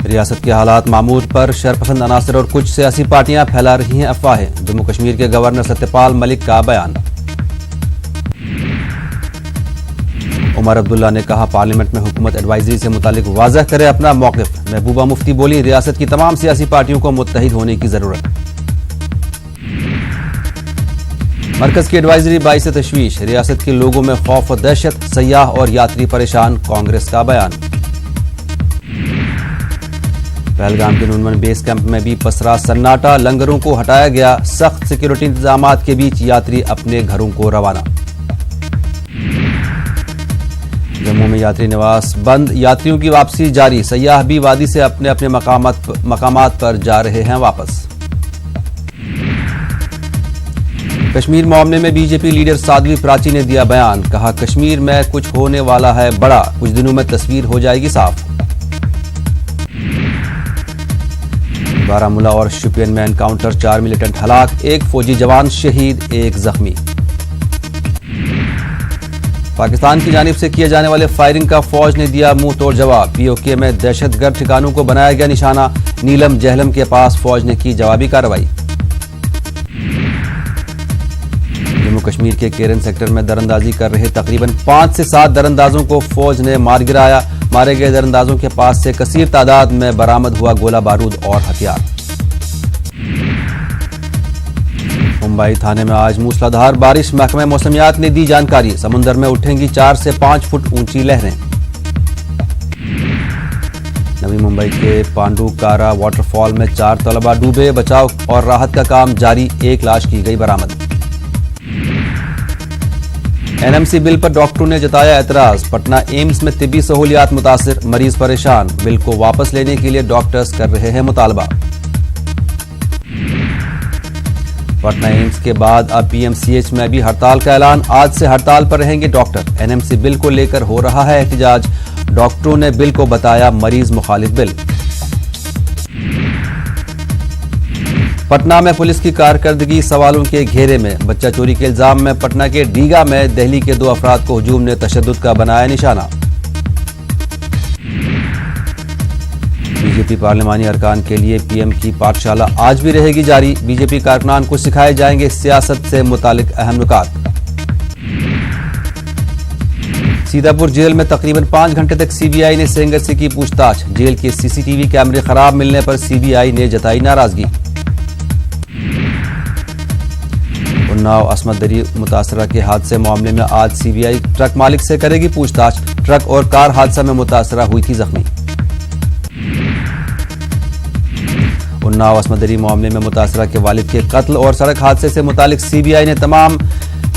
रियासत के हालात मामूल पर शरपसंद अनासर और कुछ सियासी पार्टियां फैला रही हैं अफवाहें। जम्मू कश्मीर के गवर्नर सत्यपाल मलिक का बयान। उमर अब्दुल्ला ने कहा पार्लियामेंट में हुकूमत एडवाइजरी से मुतालिक वाज़ह करे अपना मौक़िफ़। महबूबा मुफ्ती बोली रियासत की तमाम सियासी पार्टियों को मुत्तहिद होने की जरूरत। मरकज की एडवाइजरी बाइस तशवीश, रियासत के लोगों में खौफ और दहशत, सयाह और यात्री परेशान। कांग्रेस का बयान। पहलगाम के नूनवन बेस कैंप में भी पसरा सन्नाटा, लंगरों को हटाया गया। सख्त सिक्योरिटी इंतजामात के बीच यात्री अपने घरों को रवाना। जम्मू में यात्री निवास बंद, यात्रियों की वापसी जारी। सयाह भी वादी से अपने अपने मकामात पर जा रहे हैं वापस। कश्मीर मामले में बीजेपी लीडर साध्वी प्राची ने दिया बयान। कहा कश्मीर में कुछ होने वाला है बड़ा, कुछ दिनों में तस्वीर हो जाएगी साफ। बारामूला और शोपियान में एनकाउंटर, 4 मिलिटेंट हलाक, 1 फौजी जवान शहीद, 1 जख्मी। पाकिस्तान की जानिब से किए जाने वाले फायरिंग का फौज ने दिया मुंह तोड़ जवाब। पीओके में दहशतगर्द ठिकानों को बनाया गया निशाना। नीलम जहलम के पास फौज ने की जवाबी कार्रवाई। जम्मू कश्मीर के केरन सेक्टर में दरअंदाजी कर रहे तकरीबन 5 से 7 दरअंदाजों को फौज ने मार गिराया। मारे गए दरअंदाजों के पास से कसीर तादाद में बरामद हुआ गोला बारूद और हथियार। मुंबई थाने में आज मूसलाधार बारिश, महकमा मौसमियात ने दी जानकारी। समुंदर में उठेंगी 4 से 5 फुट ऊंची लहरें। नवी मुंबई के पांडुकारा वाटरफॉल में 4 तलबा डूबे, बचाव और राहत का काम जारी। 1 लाश की गई बरामद। एनएमसी बिल पर डॉक्टरों ने जताया एतराज। पटना एम्स में तिब्बी सहूलियात मुतासिर, मरीज परेशान। बिल को वापस लेने के लिए डॉक्टर्स कर रहे हैं मुतालबा। पटना एम्स के बाद अब पीएमसीएच में भी हड़ताल का ऐलान। आज से हड़ताल पर रहेंगे डॉक्टर। एनएमसी बिल को लेकर हो रहा है एहतजाज। डॉक्टरों ने बिल को बताया मरीज मुखालिफ बिल। पटना में पुलिस की कारकर्दगी सवालों के घेरे में। बच्चा चोरी के इल्जाम में पटना के डीगा में दिल्ली के 2 अफराद को हुजूम ने तशद्दुद का बनाया निशाना। बीजेपी पार्लिमानी अरकान के लिए पीएम की पाठशाला आज भी रहेगी जारी। बीजेपी कारकुनान को सिखाए जाएंगे सियासत से मुतालिक अहम नुकात। सीतापुर जेल में तकरीबन 5 घंटे तक सीबीआई ने सेंगर से की पूछताछ। जेल के सीसीटीवी कैमरे खराब मिलने पर सीबीआई ने जताई नाराजगी। उन्नाव अस्मत दरी मुतासरा के हादसे मामले में आज सीबीआई ट्रक मालिक से करेगी पूछताछ। ट्रक और कार हादसा में मुतासरा हुई थी जख्मी। उन्नाव अस्मत दरी मामले में मुतासरा के वालिद के कत्ल और सड़क हादसे से मुतालिक सीबीआई ने तमाम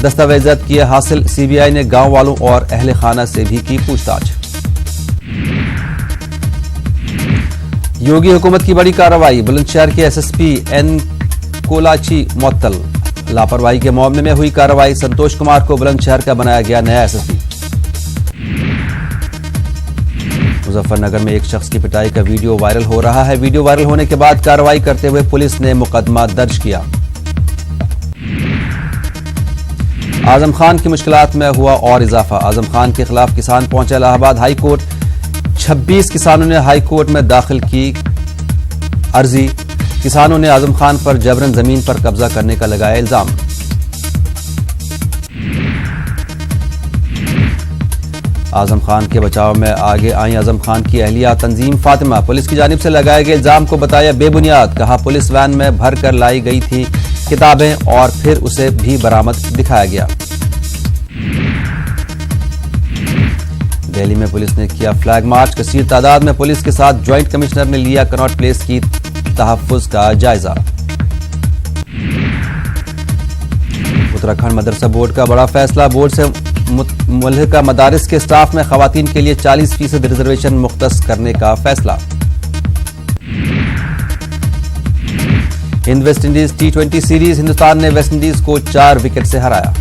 दस्तावेजात किए हासिल। सीबीआई ने गांव वालों और अहले खाना से भी की पूछताछ। योगी हुकूमत की बड़ी कार्रवाई। बुलंदशहर के एसएसपी एन कोलाची मुअत्तल। लापरवाही के मामले में हुई कार्रवाई। संतोष कुमार को बुलंदशहर का बनाया गया नया एसएसपी। मुजफ्फरनगर में एक शख्स की पिटाई का वीडियो वायरल हो रहा है। वीडियो वायरल होने के बाद कार्रवाई करते हुए पुलिस ने मुकदमा दर्ज किया। आजम खान की मुश्किलात में हुआ और इजाफा। आजम खान के खिलाफ किसान पहुंचे इलाहाबाद हाई कोर्ट। 26 किसानों ने हाई कोर्ट में दाखिल की अर्जी। किसानों ने आजम खान पर जबरन जमीन पर कब्जा करने का लगाया इल्जाम। आजम खान के बचाव में आगे आई आजम खान की अहलिया तंजीम फातिमा। पुलिस की जानिब से लगाए गए इल्जाम को बताया बेबुनियाद। कहा पुलिस वैन में भर कर लाई गई थी किताबें और फिर उसे भी बरामद दिखाया गया। दिल्ली में पुलिस ने किया फ्लैग मार्च। कसीर तादाद में पुलिस के साथ ज्वाइंट कमिश्नर ने लिया कनॉट प्लेस की तहफ्फुज का जायजा। उत्तराखंड मदरसा बोर्ड का बड़ा फैसला। बोर्ड से मुल्हिका मदारिस के स्टाफ में खवातीन के लिए 40% रिजर्वेशन मुख्तस करने का फैसला। Hind West Indies T20 series. Hindustan ने वेस्ट इंडीज को 4 विकेट से हराया।